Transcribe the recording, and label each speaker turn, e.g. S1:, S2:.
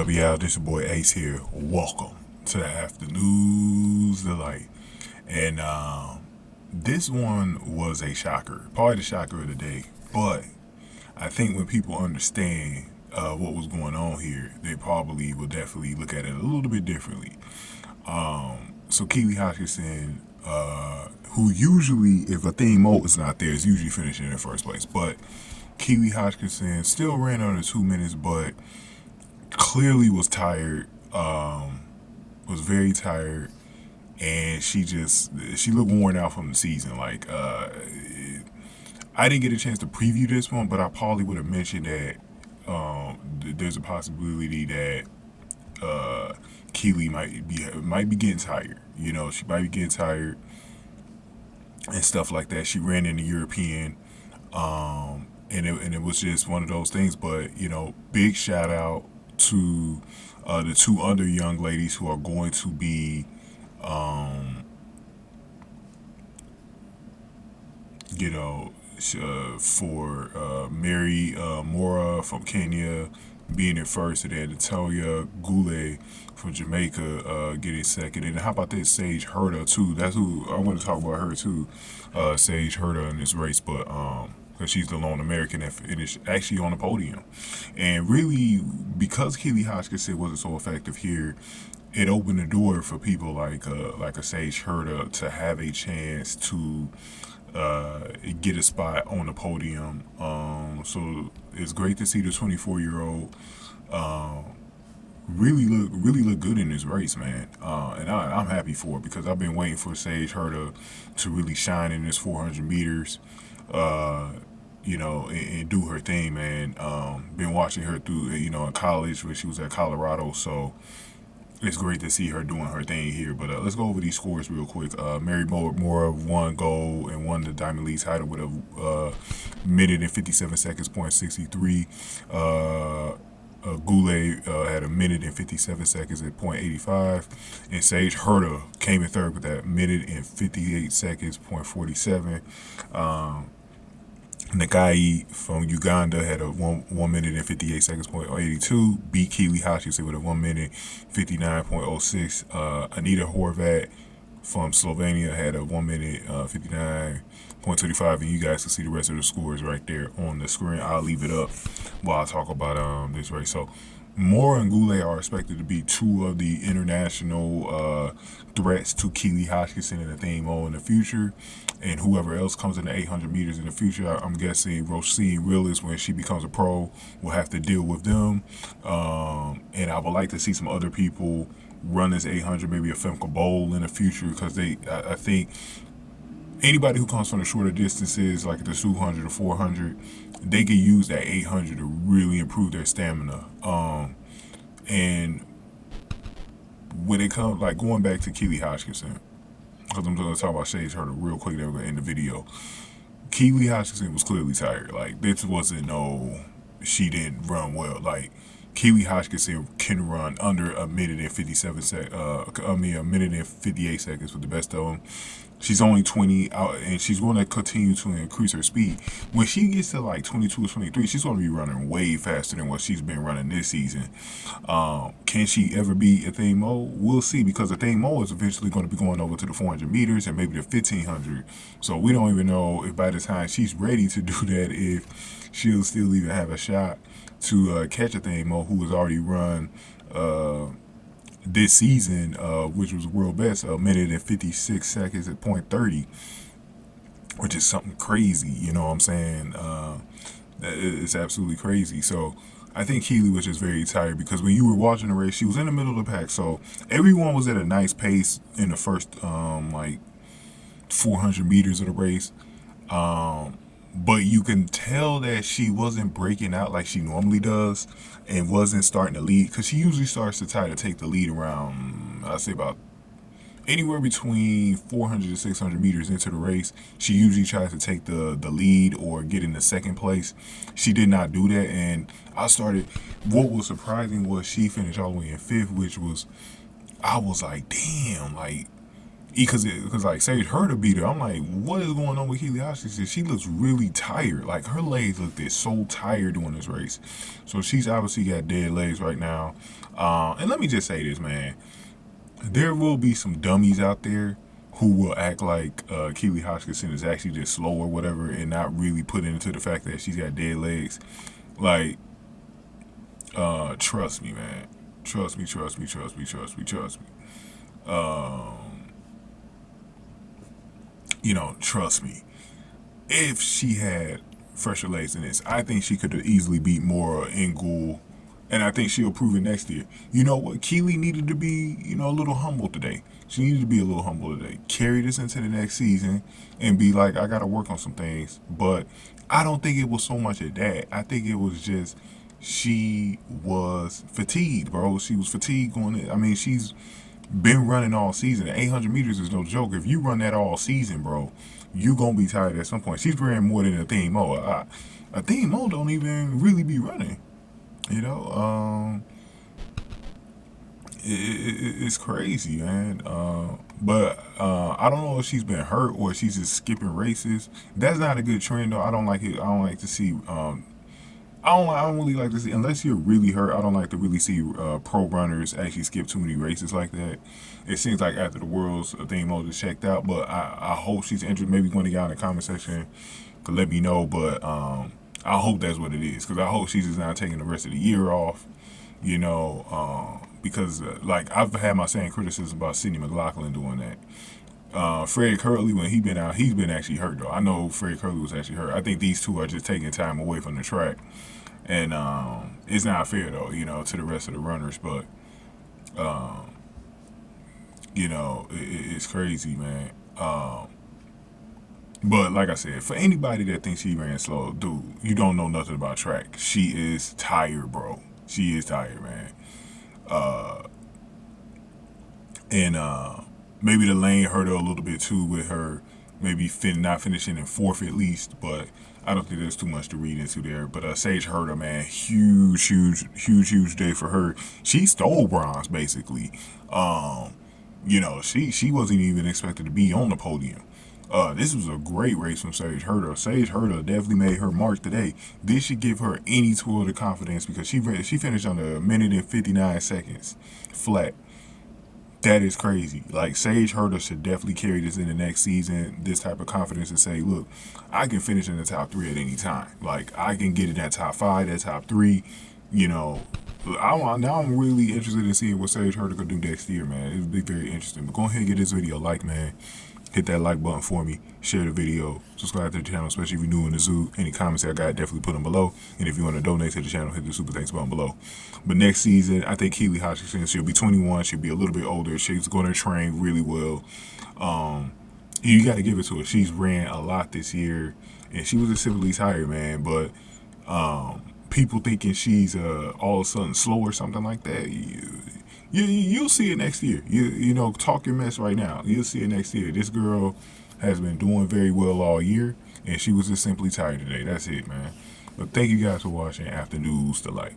S1: up, y'all? This your boy Ace here. Welcome to the Afternoons Delight. And this one was a shocker, probably the shocker of the day. But I think when people understand what was going on here, they probably will definitely look at it a little bit differently. So Keely Hodgkinson, who usually, if Athing Mu is not there, is usually finishing in the first place. But Keely Hodgkinson still ran under 2 minutes, but clearly was tired, was very tired, and she looked worn out from the season. Like, I didn't get a chance to preview this one, but I probably would have mentioned that there's a possibility that Keely might be getting tired. You know, she might be getting tired and stuff like that. She ran in the European, and it was just one of those things. But you know, big shout out to the two other young ladies who are going to be for Mary Moraa from Kenya being in first, and then Natoya, Goule from Jamaica getting second. And how about this Sage Hurta too? That's who I want to talk about, her too. Sage Hurta in this race, but because she's the lone American that finished actually on the podium. And really, because Keely Hodgkinson wasn't so effective here, it opened the door for people like a Sage Hurta to have a chance to get a spot on the podium. So it's great to see the 24-year-old really look good in this race, man. And I'm happy for it, because I've been waiting for Sage Hurta to really shine in this 400 meters. You know, and do her thing, man. Been watching her through, you know, in college when she was at Colorado, so it's great to see her doing her thing here. But let's go over these scores real quick. Mary Moraa won gold and won the Diamond League title with a minute and 57 seconds, .63. Goule had a minute and 57 seconds at .85, and Sage Hurta came in third with that minute and 58 seconds, .47. Natoya from Uganda had a 1 minute and 58 seconds, .82. Beat Keely Hodgkinson with a 1 minute 59.06. Anita Horvat from Slovenia had a 1 minute 59.25, and you guys can see the rest of the scores right there on the screen. I'll leave it up while I talk about this race. So Moraa and Goule are expected to be two of the international threats to Keely Hodgkinson and Athing Mu in the future. And whoever else comes in the 800 meters in the future, I'm guessing Roisin Willis, when she becomes a pro, will have to deal with them. And I would like to see some other people run this 800, maybe a Femke Bowl in the future, because I think anybody who comes from the shorter distances, like the 200 or 400, they can use that 800 to really improve their stamina. And when it comes, like, going back to Keely Hodgkinson, because I'm going to talk about Sage Hurta real quick, then we're going to end the video. Keely Hodgkinson was clearly tired. Like, this wasn't she didn't run well. Like, Keely Hodgkinson can run under a minute and 58 seconds with the best of them. She's only 20 out, and she's going to continue to increase her speed. When she gets to like 22 or 23, she's going to be running way faster than what she's been running this season. Can she ever beat Athing Mu? We'll see, because Athing Mu is eventually going to be going over to the 400 meters and maybe the 1500. So we don't even know if by the time she's ready to do that, if she'll still even have a shot to catch Athing Mu, who has already run this season, which was world best, a minute and 56 seconds at .30, which is something crazy. You know what I'm saying? It's absolutely crazy. So I think Keely was just very tired, because when you were watching the race, she was in the middle of the pack, so everyone was at a nice pace in the first like 400 meters of the race. But you can tell that she wasn't breaking out like she normally does, and wasn't starting to lead, because she usually starts to try to take the lead around, I'd say, about anywhere between 400 to 600 meters into the race. She usually tries to take the lead or get in the second place. She did not do that, and what was surprising was she finished all the way in fifth, which was, I was like, damn, like, because like Sage Hurta beat her. I'm like, what is going on with Keely Hodgkinson? She looks really tired. Like her legs look so tired doing this race. So she's obviously got dead legs right now. And let me just say this, man. There will be some dummies out there who will act like Keely Hodgkinson is actually just slow or whatever, and not really put into the fact that she's got dead legs. Like, trust me, man. Trust me. Trust me. If she had fresher legs than this, I think she could have easily beat Moraa and Goule, and I think she'll prove it next year. You know what? Keely needed to be, a little humble today. She needed to be a little humble today. Carry this into the next season and be like, I got to work on some things. But I don't think it was so much of that. I think it was just she was fatigued, bro. She was fatigued going in. I mean, she's been running all season. 800 meters is no joke. If you run that all season, bro, you going to be tired at some point. She's ran more than Athing Mu. Athing Mu don't even really be running. It's crazy, man. But I don't know if she's been hurt or if she's just skipping races. That's not a good trend, though. I don't like it. I don't like to see. I don't really like to see, unless you're really hurt. I don't like to really see pro runners actually skip too many races like that. It seems like after the Worlds, Athing Mu just checked out. But I hope she's interested. Maybe one of y'all in the comment section could let me know. But I hope that's what it is, because I hope she's just not taking the rest of the year off. Because like I've had my same criticism about Sydney McLaughlin doing that. Fred Curley, when he's been out, he's been actually hurt though. I know Fred Curley was actually hurt. I think these two are just taking time away from the track, and it's not fair though, to the rest of the runners. But it's crazy, man. But like I said, for anybody that thinks she ran slow, dude, you don't know nothing about track. She is tired, bro. She is tired, man. And maybe the lane hurt her a little bit too, with her maybe not finishing in fourth at least. But I don't think there's too much to read into there. But Sage Hurta, man, huge day for her. She stole bronze basically. She wasn't even expected to be on the podium. This was a great race from Sage Hurta. Sage Hurta definitely made her mark today. This should give her any tool of confidence, because she finished under 1 minute and 59 seconds flat. That is crazy. Like, Sage Hurta should definitely carry this in the next season. This type of confidence, and say, look, I can finish in the top 3 at any time. Like, I can get in that top 5, that top 3. Now I'm really interested in seeing what Sage Hurta could do next year, man. It would be very interesting. But go ahead and give this video a like, man. Hit that like button for me. Share the video. Subscribe to the channel, especially if you're new in the zoo. Any comments I got, definitely put them below. And if you want to donate to the channel, hit the super thanks button below. But next season, I think Keely Hodgkinson, she'll be 21. She'll be a little bit older. She's going to train really well. You got to give it to her. She's ran a lot this year, and she was just simply tired, man. But people thinking she's all of a sudden slow or something like that, you'll see it next year. Talk your mess right now. You'll see it next year. This girl has been doing very well all year, and she was just simply tired today. That's it, man. But thank you guys for watching After News Delight.